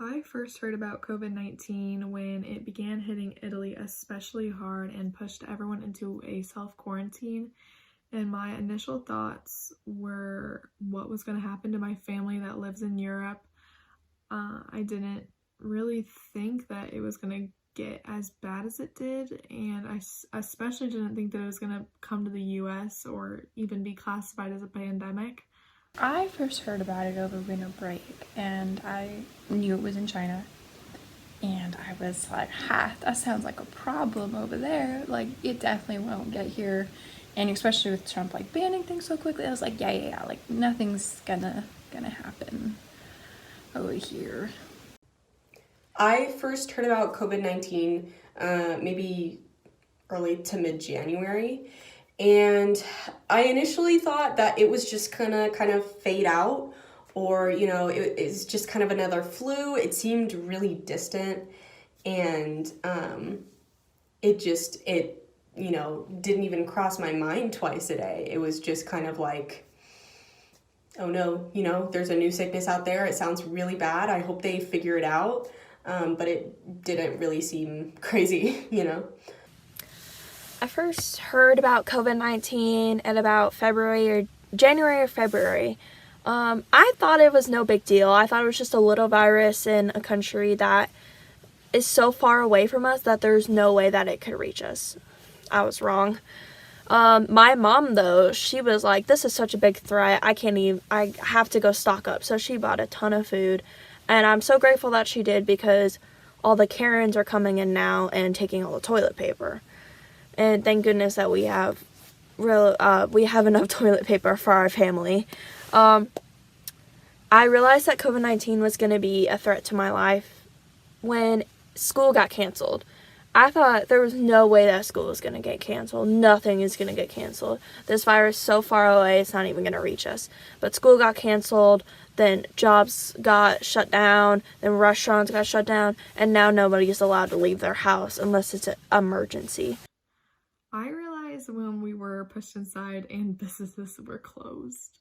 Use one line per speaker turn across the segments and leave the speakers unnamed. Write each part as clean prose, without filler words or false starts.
I first heard about COVID-19 when it began hitting Italy especially hard and pushed everyone into a self-quarantine. And my initial thoughts were what was going to happen to my family that lives in Europe. I didn't really think that it was going to get as bad as it did, and I especially didn't think that it was going to come to the US or even be classified as a pandemic.
I first heard about it over winter break, and I knew it was in China, and I was like, ha, that sounds like a problem over there. Like, it definitely won't get here. And especially with Trump, like, banning things so quickly, I was like, yeah, like, nothing's gonna happen over here.
I first heard about COVID-19 maybe early to mid-January, and I initially thought that it was just gonna kind of fade out, or it's just kind of another flu. It seemed really distant, and it didn't even cross my mind twice a day. It was just kind of like, oh no, there's a new sickness out there. It sounds really bad. I hope they figure it out. But it didn't really seem crazy,
I first heard about COVID-19 at about January or February. I thought it was no big deal. I thought it was just a little virus in a country that is so far away from us that there's no way that it could reach us. I was wrong. My mom, though, she was like, this is such a big threat. I have to go stock up. So she bought a ton of food. And I'm so grateful that she did, because all the Karens are coming in now and taking all the toilet paper. And thank goodness that we have enough toilet paper for our family. I realized that COVID-19 was going to be a threat to my life when school got canceled. I thought there was no way that school was going to get canceled. Nothing is going to get canceled. This virus is so far away, it's not even going to reach us. But school got canceled, then jobs got shut down, then restaurants got shut down, and now nobody's allowed to leave their house unless it's an emergency.
I realized when we were pushed inside and businesses were closed.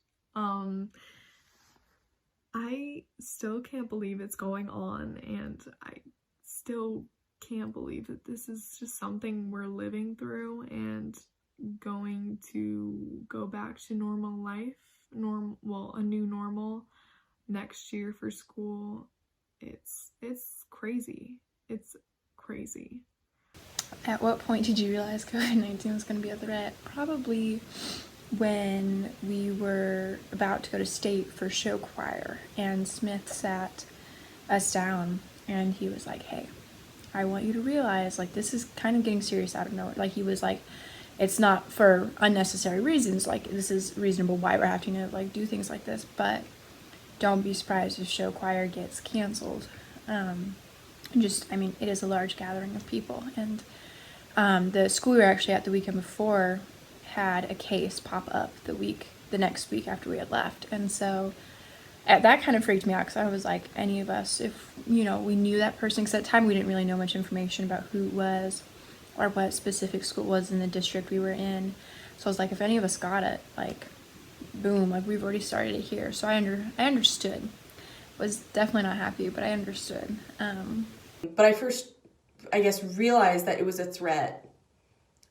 I still can't believe it's going on, and I still can't believe that this is just something we're living through and going to go back to normal life, a new normal next year for school. It's crazy. It's crazy.
At what point did you realize COVID-19 was going to be a threat? Probably when we were about to go to state for show choir, and Smith sat us down and he was like, hey, I want you to realize, like, this is kind of getting serious out of nowhere. Like, he was like, it's not for unnecessary reasons. Like, this is reasonable why we're having to, like, do things like this. But don't be surprised if show choir gets canceled. It is a large gathering of people. And the school we were actually at the weekend before had a case pop up the next week after we had left. And so that kind of freaked me out, because I was like, any of us, if, we knew that person, because at the time we didn't really know much information about who it was or what specific school it was in the district we were in. So I was like, if any of us got it, like, boom, like, we've already started it here. So I understood. Was definitely not happy, but I understood.
But I first, I guess, realized that it was a threat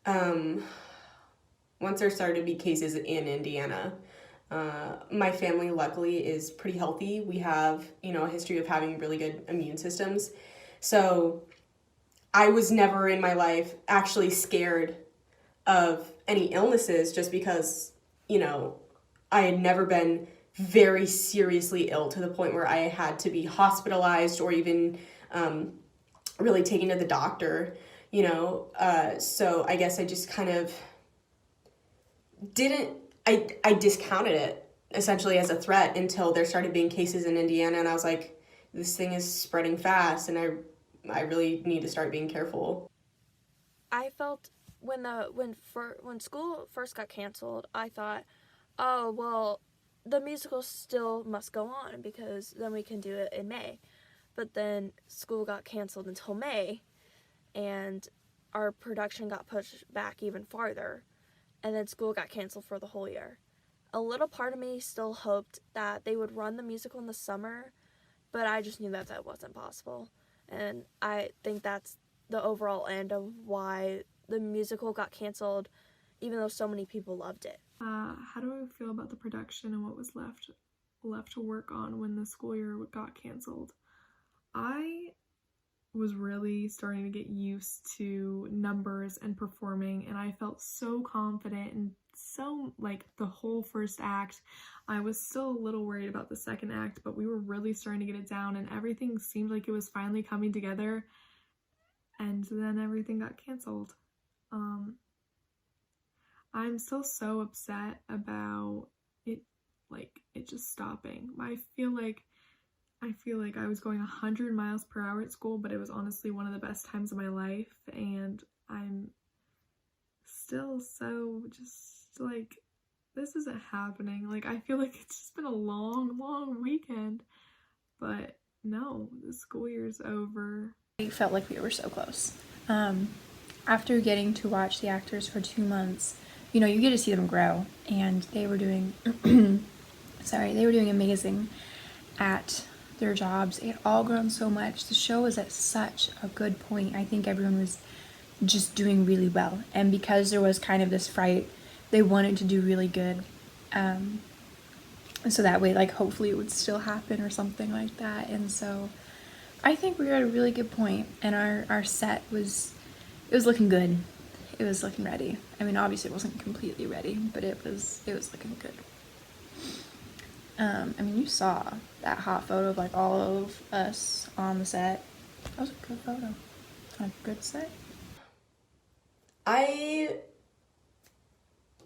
once there started to be cases in Indiana. My family, luckily, is pretty healthy. We have, a history of having really good immune systems. So I was never in my life actually scared of any illnesses, just because, I had never been very seriously ill to the point where I had to be hospitalized or even really taken to the doctor, So I guess I just kind of I discounted it essentially as a threat until there started being cases in Indiana, and I was like, this thing is spreading fast, and I really need to start being careful.
I felt when school first got canceled, I thought, oh, well, the musical still must go on, because then we can do it in May. But then school got canceled until May, and our production got pushed back even farther, and then school got canceled for the whole year. A little part of me still hoped that they would run the musical in the summer but I just knew that that wasn't possible. And I think that's the overall end of why the musical got canceled, even though so many people loved it.
How do I feel about the production and what was left to work on when the school year got canceled? I was really starting to get used to numbers and performing, and I felt so confident and so like the whole first act. I was still a little worried about the second act, but we were really starting to get it down and everything seemed like it was finally coming together, and then everything got canceled. I'm still so upset about it, like it just stopping. I feel like I was going 100 miles per hour at school, but it was honestly one of the best times of my life, and I'm still so just like, this isn't happening. Like, I feel like it's just been a long weekend, but no, the school year's over.
I felt like we were so close. After getting to watch the actors for 2 months, you know, you get to see them grow, and they were doing, they were doing amazing at their jobs. They had all grown so much. The show was at such a good point. I think everyone was just doing really well, and because there was kind of this fright, they wanted to do really good, so that way, like, hopefully it would still happen or something like that. And so I think we were at a really good point, and our set was looking good. It was looking ready. I mean, obviously it wasn't completely ready, but it was looking good. I mean, you saw that hot photo of like all of us on the set. That was a good photo. On a good set.
I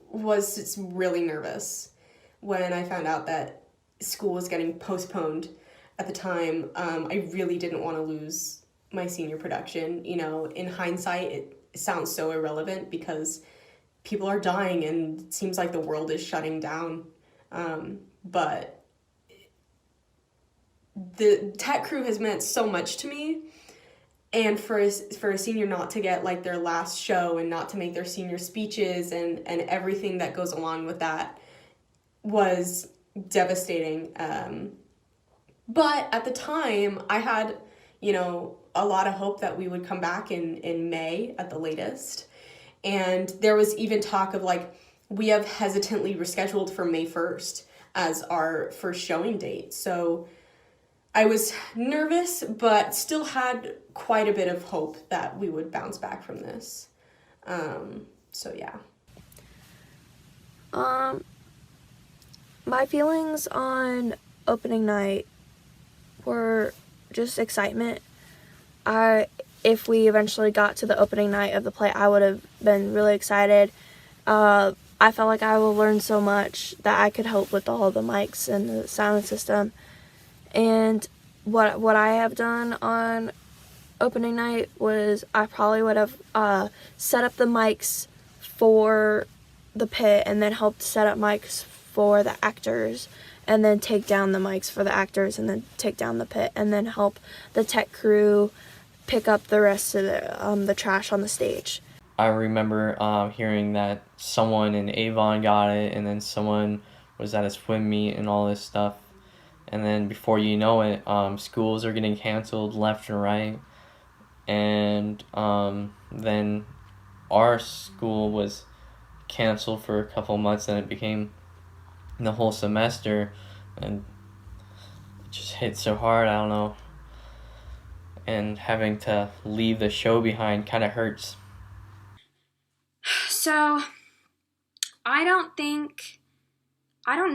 was really nervous when I found out that school was getting postponed at the time. I really didn't want to lose my senior production. You know, in hindsight, it sounds so irrelevant because people are dying and it seems like the world is shutting down. But the tech crew has meant so much to me, and for a senior not to get like their last show and not to make their senior speeches and everything that goes along with that was devastating. But at the time, I had, you know, a lot of hope that we would come back in May at the latest. And there was even talk of like, we have hesitantly rescheduled for May 1st as our first showing date. So I was nervous, but still had quite a bit of hope that we would bounce back from this. So yeah.
My feelings on opening night were just excitement. If we eventually got to the opening night of the play, I would have been really excited. I felt like I will learn so much that I could help with all the mics and the sound system. And what I have done on opening night was I probably would have set up the mics for the pit and then helped set up mics for the actors, and then take down the mics for the actors and then take down the pit, and then help the tech crew pick up the rest of the trash on the stage.
I remember hearing that someone in Avon got it, and then someone was at a swim meet and all this stuff. And then before you know it, schools are getting canceled left and right. And then our school was canceled for a couple months, and it became the whole semester. And it just hit so hard, I don't know. And having to leave the show behind kind of hurts.
So, I don't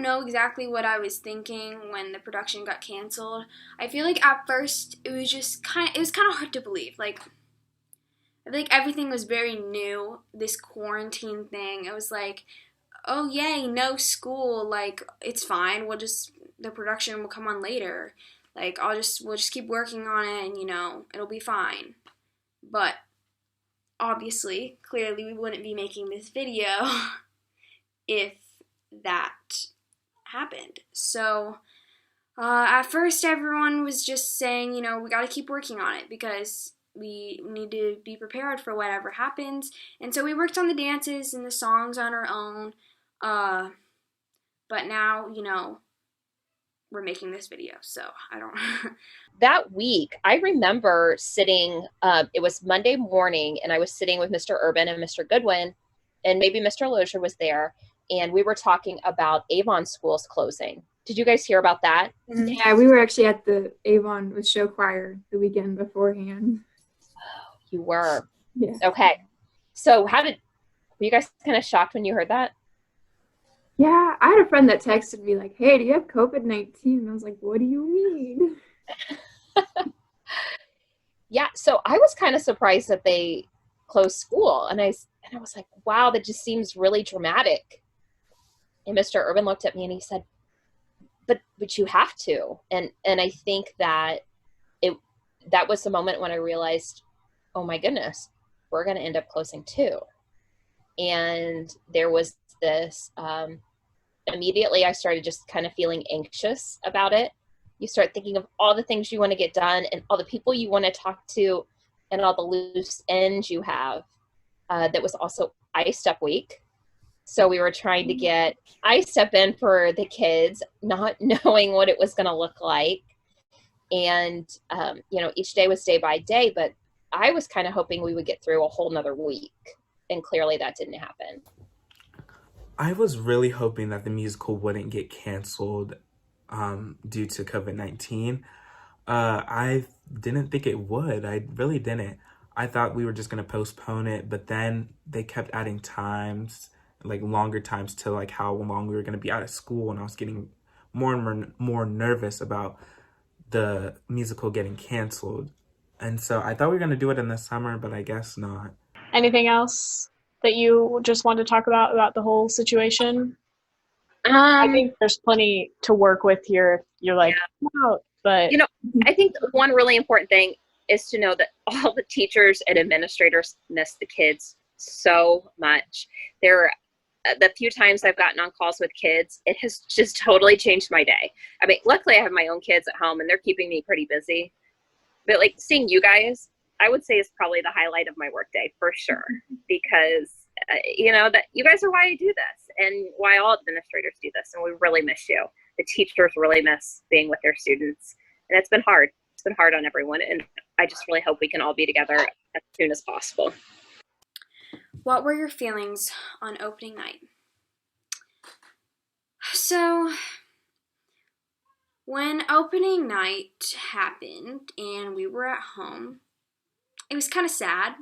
know exactly what I was thinking when the production got canceled. I feel like at first it was kind of hard to believe. Like, I feel like everything was very new, this quarantine thing. It was like, oh yay, no school, like, it's fine, the production will come on later. Like, we'll just keep working on it and, you know, it'll be fine. But, obviously, clearly we wouldn't be making this video if that happened. So, at first everyone was just saying, you know, we gotta keep working on it because we need to be prepared for whatever happens. And so we worked on the dances and the songs on our own. But now, you know, we're making this video. So I don't.
That week, I remember sitting, it was Monday morning, and I was sitting with Mr. Urban and Mr. Goodwin, and maybe Mr. Lozier was there, and we were talking about Avon schools closing. Did you guys hear about that?
Yeah, we were actually at the Avon with show choir the weekend beforehand.
You were?
Yeah.
Okay. So were you guys kind of shocked when you heard that?
Yeah, I had a friend that texted me like, hey, do you have COVID-19? And I was like, what do you mean?
Yeah, so I was kind of surprised that they closed school, and I was like, wow, that just seems really dramatic. And Mr. Urban looked at me and he said, but you have to. And I think that that was the moment when I realized, oh my goodness, we're going to end up closing too. And there was this, immediately I started just kind of feeling anxious about it. You start thinking of all the things you want to get done and all the people you want to talk to and all the loose ends you have. That was also iStep week. So we were trying to get iStep in for the kids, not knowing what it was going to look like. And, each day was day by day, but I was kind of hoping we would get through a whole nother week. And clearly that didn't happen.
I was really hoping that the musical wouldn't get canceled due to COVID-19. I didn't think it would. I really didn't. I thought we were just going to postpone it, but then they kept adding times, like longer times to like how long we were going to be out of school, and I was getting more and more nervous about the musical getting canceled. And so I thought we were going to do it in the summer, but I guess not.
Anything else that you just want to talk about the whole situation? I think there's plenty to work with here if you're like, wow, but
I think one really important thing is to know that all the teachers and administrators miss the kids so much. The few times I've gotten on calls with kids, it has just totally changed my day. I mean, luckily I have my own kids at home and they're keeping me pretty busy, but like seeing you guys, I would say is probably the highlight of my workday for sure, because that you guys are why I do this and why all administrators do this. And we really miss you. The teachers really miss being with their students, and it's been hard. It's been hard on everyone. And I just really hope we can all be together as soon as possible.
What were your feelings on opening night? So, when opening night happened and we were at home, it was kind of sad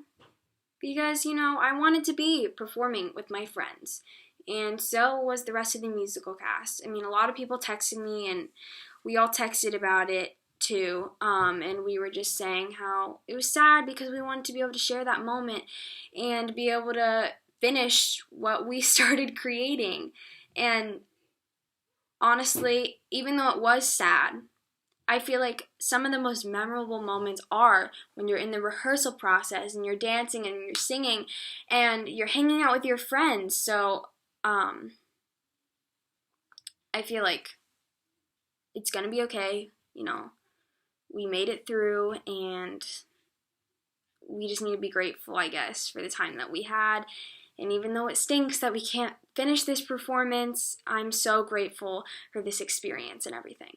because, I wanted to be performing with my friends, and so was the rest of the musical cast. I mean, a lot of people texted me, and we all texted about it too, and we were just saying how it was sad because we wanted to be able to share that moment and be able to finish what we started creating. And honestly, even though it was sad, I feel like some of the most memorable moments are when you're in the rehearsal process and you're dancing and you're singing and you're hanging out with your friends. So I feel like it's gonna be okay. We made it through, and we just need to be grateful, I guess, for the time that we had. And even though it stinks that we can't finish this performance, I'm so grateful for this experience and everything.